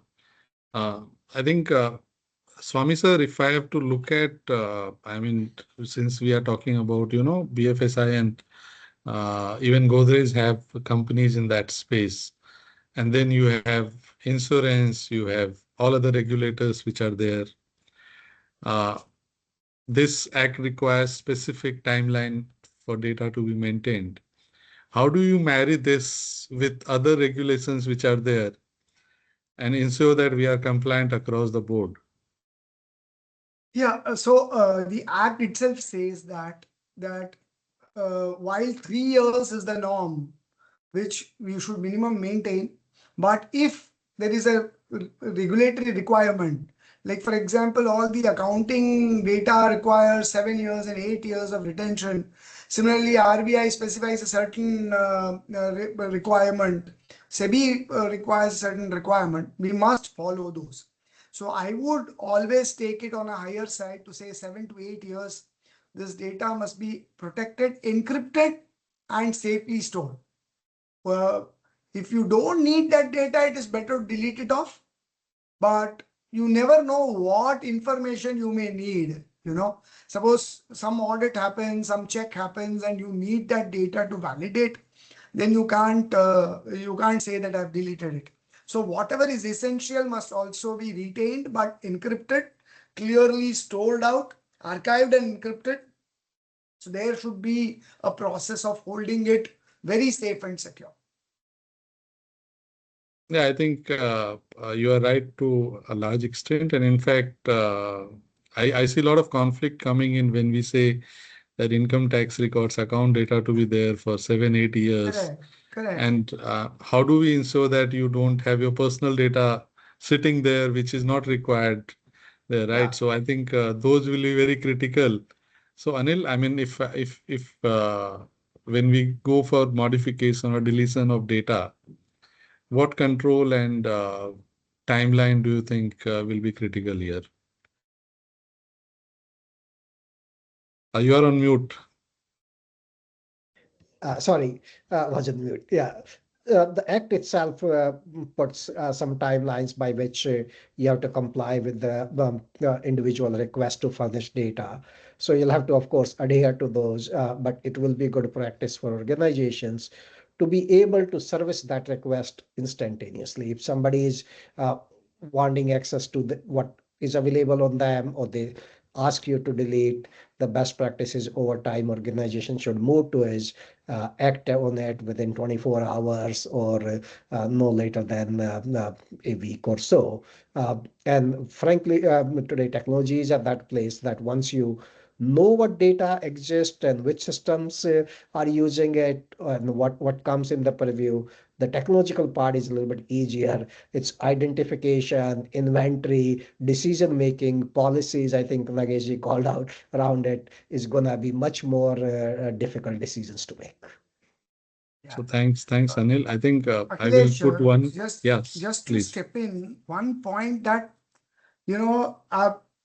I think, Swami sir, if I have to look at, I mean, since we are talking about, BFSI and even Godrej have companies in that space, and then you have insurance, you have all other regulators which are there. This act requires specific timeline for data to be maintained. How do you marry this with other regulations which are there and ensure that we are compliant across the board? Yeah, so the act itself says that while 3 years is the norm, which we should minimum maintain, but if there is a regulatory requirement, like for example, all the accounting data requires 7 years and 8 years of retention. Similarly, RBI specifies a certain requirement. SEBI requires a certain requirement. We must follow those. So I would always take it on a higher side to say 7 to 8 years. This data must be protected, encrypted, and safely stored. If you don't need that data, it is better to delete it off. But you never know what information you may need. Suppose some audit happens, some check happens, and you need that data to validate, then you can't say that I've deleted it. So whatever is essential must also be retained, but encrypted, clearly stored out, archived and encrypted. So there should be a process of holding it very safe and secure. Yeah, I think you are right to a large extent. And in fact, I see a lot of conflict coming in when we say that income tax records account data to be there for 7, 8 years. Correct. And how do we ensure that you don't have your personal data sitting there, which is not required there, right? Yeah. So I think those will be very critical. So Anil, I mean, if when we go for modification or deletion of data, what control and timeline do you think will be critical here? You are on mute. Sorry, was on mute. Yeah. The act itself puts some timelines by which you have to comply with the individual request to furnish data. So you'll have to, of course, adhere to those, but it will be good practice for organizations to be able to service that request instantaneously. If somebody is wanting access to what is available on them, or they ask you to delete, the best practices over time organization should move to is act on it within 24 hours or no later than a week or so. And frankly, today technology is at that place that once you know what data exists and which systems are using it and what comes in the purview, the technological part is a little bit easier. It's identification, inventory, decision making, policies. I think Nageshji called out around it is gonna be much more difficult decisions to make. So thanks, Anil. I think I will Akhilesh, put one. just to Please. step in, one point that,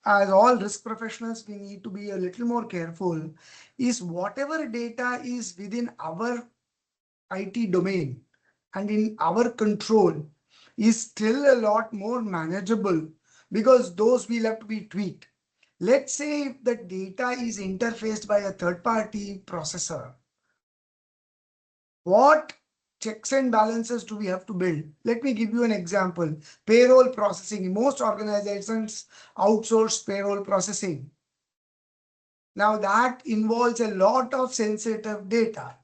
as all risk professionals, we need to be a little more careful is whatever data is within our IT domain and in our control is still a lot more manageable, because those will have to be tweaked. Let's say if the data is interfaced by a third-party processor, what checks and balances do we have to build? Let me give you an example. Payroll processing. Most organizations outsource payroll processing. Now that involves a lot of sensitive data.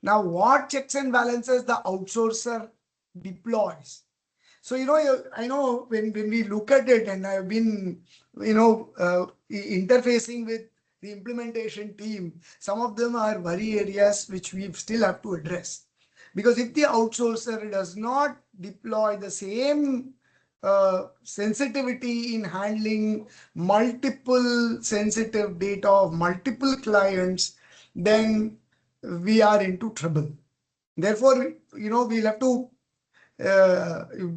Now what checks and balances the outsourcer deploys? So, I know when we look at it, and I've been, interfacing with the implementation team, some of them are worry areas which we still have to address. Because if the outsourcer does not deploy the same sensitivity in handling multiple sensitive data of multiple clients, then we are into trouble. Therefore, we'll have to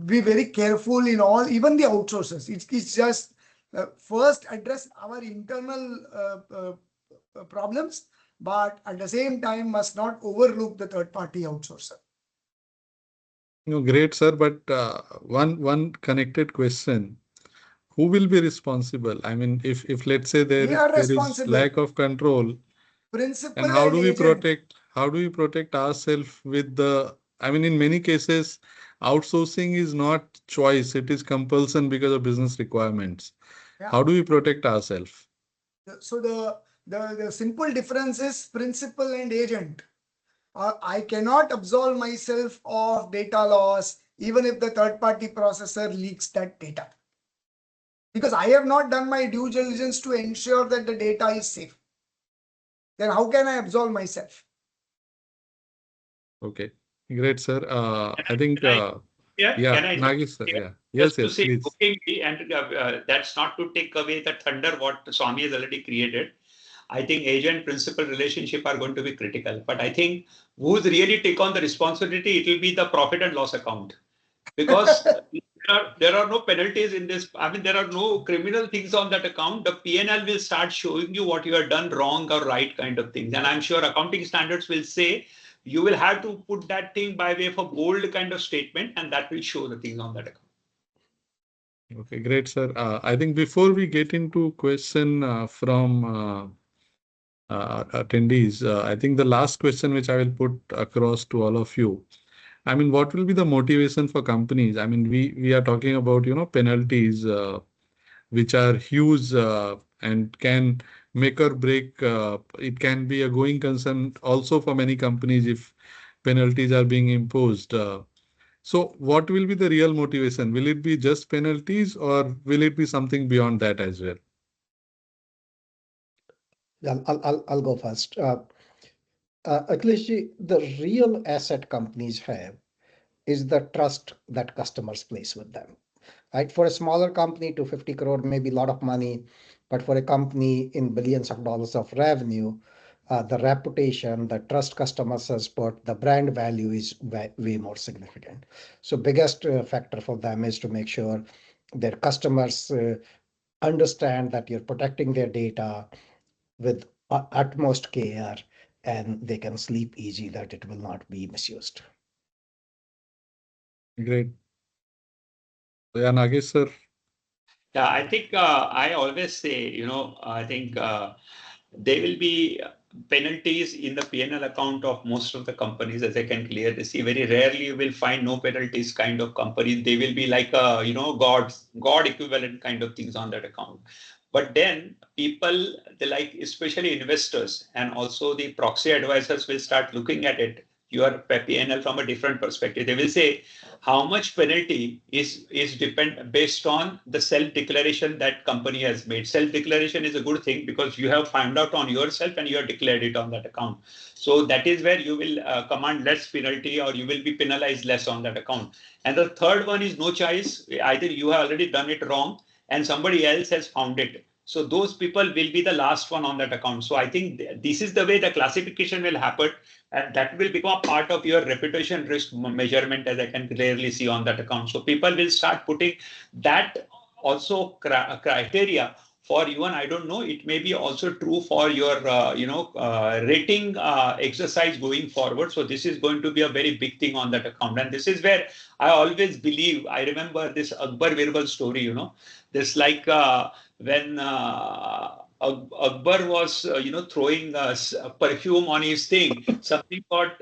be very careful in all, even the outsourcers. It's just first address our internal problems, but at the same time must not overlook the third party outsourcer. Great, sir. But one connected question: who will be responsible? I mean, if let's say We are there is responsible. lack of control, Principal and how and do we agent. protect ourselves with the? I mean, in many cases, outsourcing is not choice; it is compulsion because of business requirements. Yeah. How do we protect ourselves? So the simple difference is principal and agent. I cannot absolve myself of data loss even if the third party processor leaks that data, because I have not done my due diligence to ensure that the data is safe. Then how can I absolve myself? Okay, great, sir. I think Yeah, yeah, can I Nagesh, sir. just, Yeah, yes, just to yes, say please. jokingly, and that's not to take away the thunder what Swami has already created. I think agent principal relationship are going to be critical. But I think who's really take on the responsibility, it will be the profit and loss account. Because there are no penalties in this. I mean, there are no criminal things on that account. The P&L will start showing you what you have done wrong or right kind of things. And I'm sure accounting standards will say you will have to put that thing by way of a bold kind of statement, and that will show the things on that account. Okay, great, sir. I think before we get into question from attendees, I think the last question which I will put across to all of you. I mean, what will be the motivation for companies? I mean, we are talking about, penalties which are huge and can make or break. It can be a going concern also for many companies if penalties are being imposed. So what will be the real motivation? Will it be just penalties or will it be something beyond that as well? I'll go first. Akhilesh, the real asset companies have is the trust that customers place with them. Right? For a smaller company, 250 crore may be a lot of money, but for a company in billions of dollars of revenue, the reputation, the trust customers has put, the brand value is way more significant. So biggest factor for them is to make sure their customers understand that you're protecting their data with utmost care, and they can sleep easy that it will not be misused. Great. Yeah, Nagesh, sir. Yeah, I think I always say, I think there will be penalties in the P&L account of most of the companies, as I can clearly see. Very rarely you will find no penalties kind of companies. They will be like God equivalent kind of things on that account. But then people, they like, especially investors and also the proxy advisors will start looking at it, your P&L from a different perspective. They will say, how much penalty is depend based on the self declaration that company has made. Self declaration is a good thing because you have found out on yourself and you have declared it on that account. So that is where you will command less penalty or you will be penalized less on that account. And the third one is no choice. Either you have already done it wrong and somebody else has found it. So those people will be the last one on that account. So I think this is the way the classification will happen, and that will become a part of your reputation risk measurement, as I can clearly see on that account. So people will start putting that also criteria for even, I don't know, it may be also true for your rating exercise going forward. So this is going to be a very big thing on that account, and this is where I always believe. I remember this Akbar Birbal story. This like when Akbar was, throwing perfume on his thing, something got,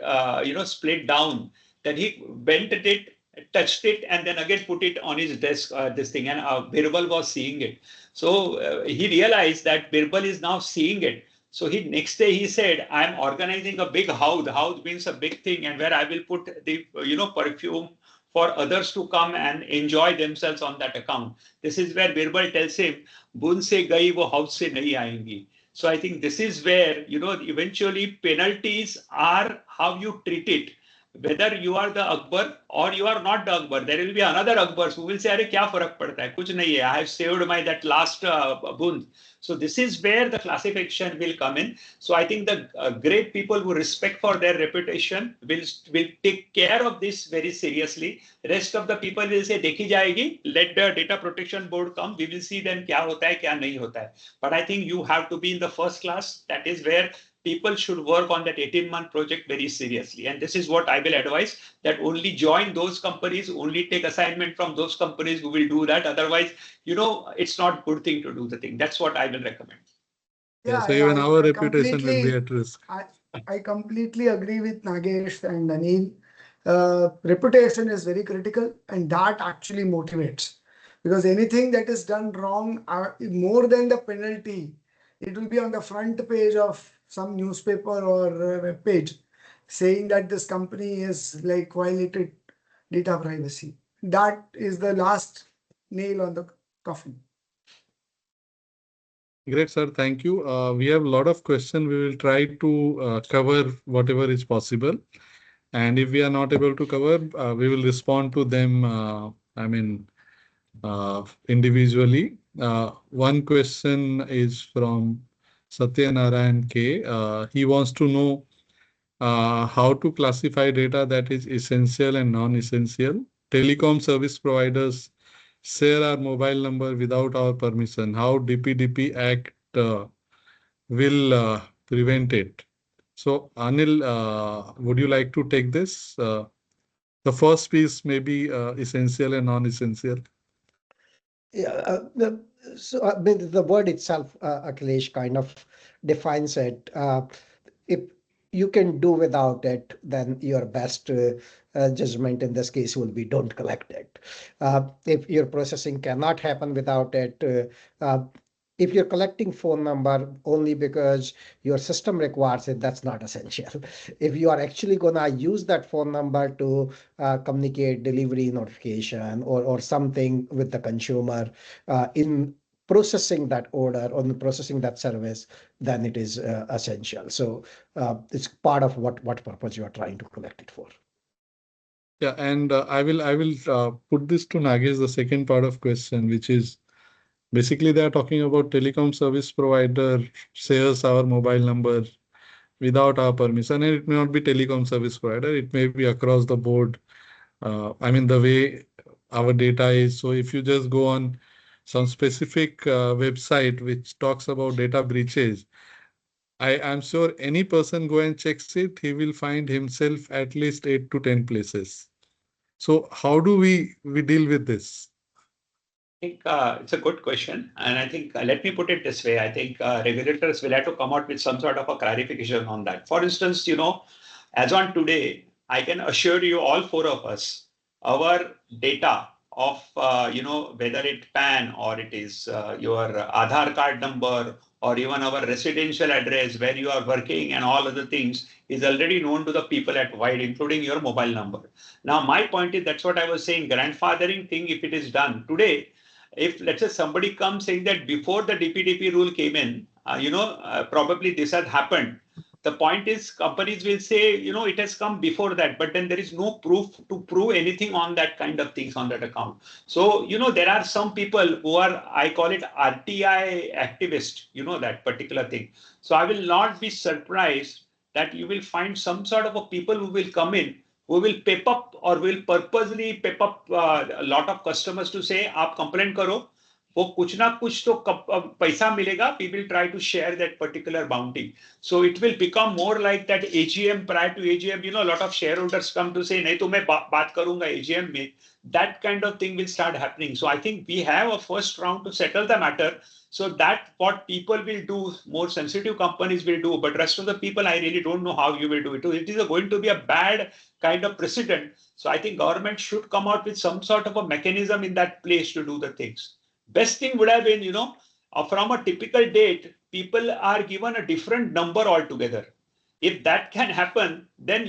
split down. Then he bent it, touched it, and then again put it on his desk, this thing. And Birbal was seeing it. So he realized that Birbal is now seeing it. So next day he said, I'm organizing a big house. House means a big thing, and where I will put the, perfume for others to come and enjoy themselves on that account. This is where Birbal tells him, "Bun se gayi, wo house se nahi aayingi." So I think this is where, eventually penalties are how you treat it. whether you are the Akbar or you are not the Akbar, there will be another Akbar who will say, "Arey, kya farak padta hai? Kuch nahi hai. I have saved my that last bund." So this is where the classification will come in. So I think the great people who respect for their reputation will take care of this very seriously. Rest of the people will say, "Dekhi jayegi. Let the data protection board come. We will see then kya hota hai, kya nahi hota hai." But I think you have to be in the first class. That is where people should work on that 18-month project very seriously. And this is what I will advise, that only join those companies, only take assignment from those companies who will do that. Otherwise, it's not good thing to do the thing. That's what I will recommend. Yeah, so even our I reputation will be completely, at risk. I completely agree with Nagesh and Anil. Reputation is very critical, and that actually motivates. Because anything that is done wrong, more than the penalty, it will be on the front page of some newspaper or web page saying that this company is like violated data privacy. That is the last nail on the coffin. Great, sir. Thank you. We have a lot of questions. We will try to cover whatever is possible. And if we are not able to cover, we will respond to them, individually. One question is from Satyanarayan K. He wants to know how to classify data that is essential and non-essential. Telecom service providers share our mobile number without our permission. How DPDP Act will prevent it? So, Anil, would you like to take this? The first piece may be essential and non-essential. Yeah, I mean, the word itself, Akhilesh, kind of defines it. If you can do without it, then your best judgment in this case will be don't collect it. If your processing cannot happen without it, if you're collecting phone number only because your system requires it, that's not essential. If you are actually gonna use that phone number to communicate delivery notification or something with the consumer in processing that order or in processing that service, then it is essential. So it's part of what purpose you are trying to collect it for. Yeah, and I will put this to Nagesh, the second part of question, which is basically they are talking about telecom service provider shares our mobile number without our permission, and it may not be telecom service provider, it may be across the board. The way our data is. So if you just go on some specific website which talks about data breaches, I am sure any person go and checks it, he will find himself at least 8 to 10 places. So how do we deal with this? I think it's a good question. And I think, let me put it this way. I think regulators will have to come out with some sort of a clarification on that. For instance, as on today, I can assure you all four of us, our data of, whether it PAN or it is your Aadhaar card number or even our residential address where you are working and all other things is already known to the people at wide, including your mobile number. Now, my point is, that's what I was saying, grandfathering thing, if it is done today, if let's say somebody comes saying that before the DPDP rule came in, probably this has happened. The point is companies will say, it has come before that, but then there is no proof to prove anything on that kind of things on that account. So, there are some people who are, I call it RTI activist, that particular thing. So I will not be surprised that you will find some sort of a people who will come in who will pep up or will purposely pep up a lot of customers to say, "Aap complaint karo, वो कुछ ना कुछ तो पैसा मिलेगा." We will try to share that particular bounty. So it will become more like that AGM. Prior to AGM, a lot of shareholders come to say, "नहीं तो मैं बात करूंगा AGM में." That kind of thing will start happening. So I think we have a first round to settle the matter. So that what people will do, more sensitive companies will do, but rest of the people, I really don't know how you will do it. It is going to be a bad kind of precedent. So I think government should come out with some sort of a mechanism in that place to do the things. Best thing would have been, from a typical date, people are given a different number altogether. If that can happen, then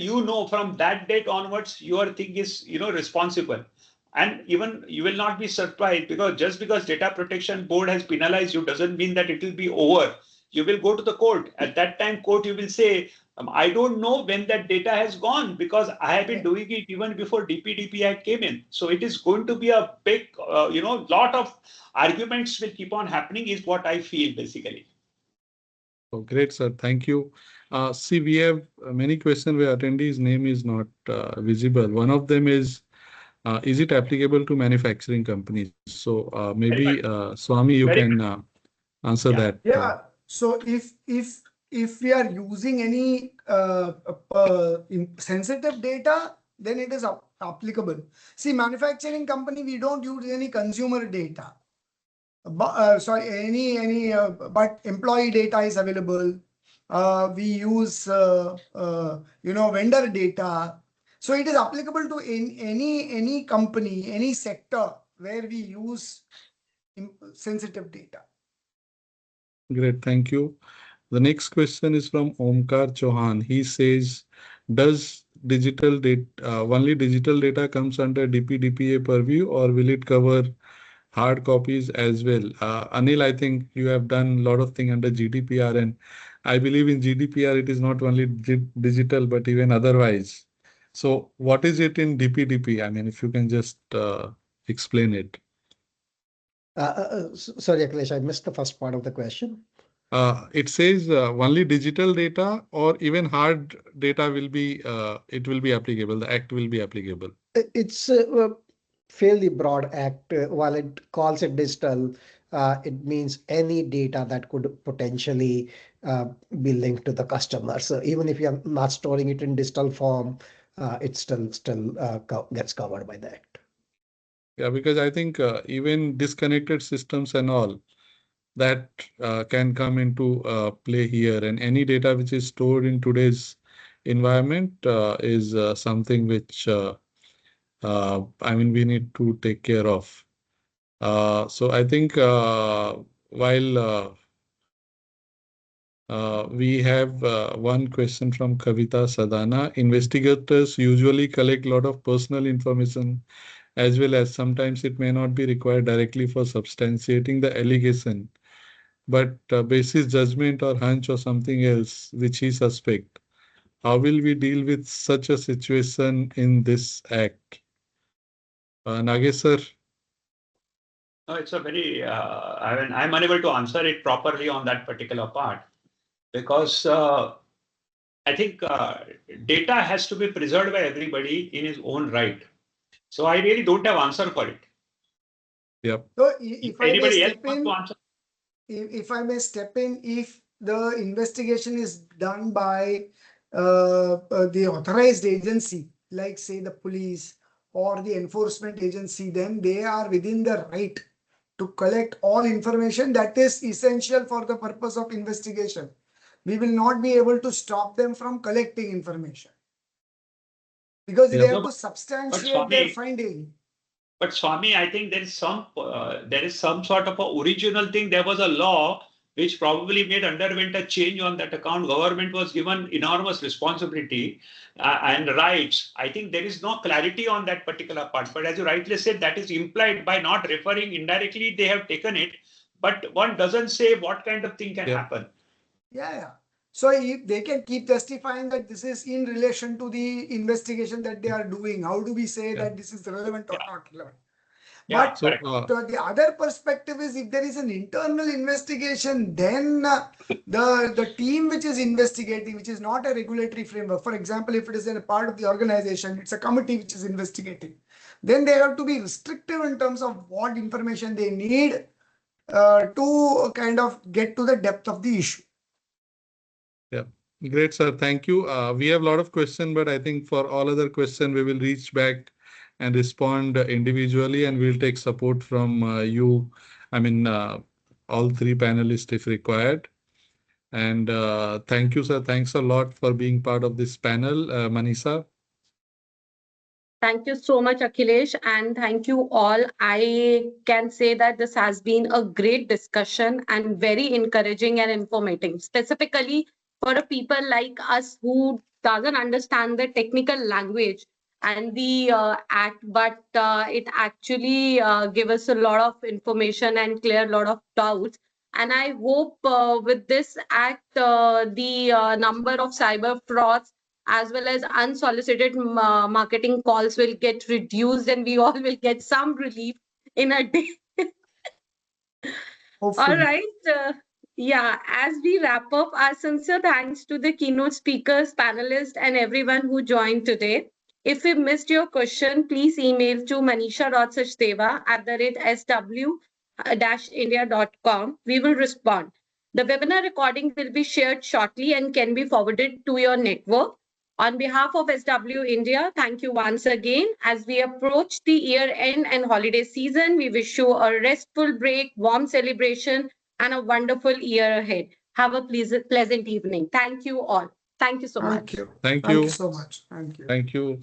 from that date onwards, your thing is, responsible. And even you will not be surprised because just because Data Protection Board has penalized you doesn't mean that it will be over. You will go to the court. At that time, court, you will say, I don't know when that data has gone because I have been doing it even before DPDP Act came in. So it is going to be a big, lot of arguments will keep on happening is what I feel basically. Oh, great, sir. Thank you. See, we have many questions where attendee's name is not visible. One of them is it applicable to manufacturing companies? So maybe Swami, you Very can answer Yeah. that. Yeah. So if we are using any sensitive data, then it is applicable. See, manufacturing company, we don't use any consumer data. Sorry, but employee data is available. We use vendor data. So it is applicable to any company, any sector where we use sensitive data. Great, thank you. The next question is from Omkar Chauhan. He says, does digital data only digital data comes under DPDPA purview, or will it cover hard copies as well? Anil, I think you have done a lot of things under GDPR, and I believe in GDPR it is not only digital but even otherwise. So what is it in DPDP? I mean, if you can just explain it. Sorry, Akhilesh, I missed the first part of the question. It says only digital data or even hard data will be it will be applicable. The act will be applicable. It's a fairly broad act. While it calls it digital, it means any data that could potentially be linked to the customer. So even if you're not storing it in digital form, it still gets covered by the act. Yeah, because I think even disconnected systems and all that can come into play here, and any data which is stored in today's environment is something which I mean we need to take care of. So I think while we have one question from Kavita Sadana. Investigators usually collect a lot of personal information, as well as sometimes it may not be required directly for substantiating the allegation, but basis judgment or hunch or something else which he suspect. How will we deal with such a situation in this act? Nagesh sir. No, it's a very, I'm unable to answer it properly on that particular part because I think data has to be preserved by everybody in his own right. So I really don't have answer for it. Yep. So if I may Anybody else step want in, to answer? if I may step in, if the investigation is done by the authorized agency, like say the police or the enforcement agency, then they are within the right to collect all information that is essential for the purpose of investigation. We will not be able to stop them from collecting information because they Yep. have No, to substantiate Swami, their finding. but Swami, I think there is some sort of a original thing. There was a law which probably underwent a change on that account. Government was given enormous responsibility and rights. I think there is no clarity on that particular part. But as you rightly said, that is implied by not referring indirectly. They have taken it, but one doesn't say what kind of thing can happen. Yeah. So if they can keep justifying that this is in relation to the investigation that they are doing, how do we say that this is relevant or not relevant? But So the other perspective is if there is an internal investigation, then the team which is investigating, which is not a regulatory framework, for example, if it is a part of the organization, it's a committee which is investigating, then they have to be restrictive in terms of what information they need to kind of get to the depth of the issue. yeah, great, sir. Thank you. We have a lot of questions, but I think for all other questions, we will reach back and respond individually, and we'll take support from you. I mean, all three panelists if required. And thank you, sir. Thanks a lot for being part of this panel, Manisa. Thank you so much, Akhilesh, and thank you all. I can say that this has been a great discussion and very encouraging and informative, specifically for a people like us who doesn't understand the technical language and the act, but it actually give us a lot of information and clear a lot of doubts. And I hope with this act, the number of cyber frauds as well as unsolicited marketing calls will get reduced and we all will get some relief in a day. All Hopefully. right. Yeah, as we wrap up, our sincere thanks to the keynote speakers, panelists, and everyone who joined today. If we missed your question, please email to manisha.sachdeva@sw-india.com. We will respond. The webinar recording will be shared shortly and can be forwarded to your network. On behalf of SW India, thank you once again. As we approach the year end and holiday season, we wish you a restful break, warm celebration, and a wonderful year ahead. Have a pleasant evening. Thank you all. Thank you so much. Thank you. Thank Thank you you. so much. Thank you. Thank you.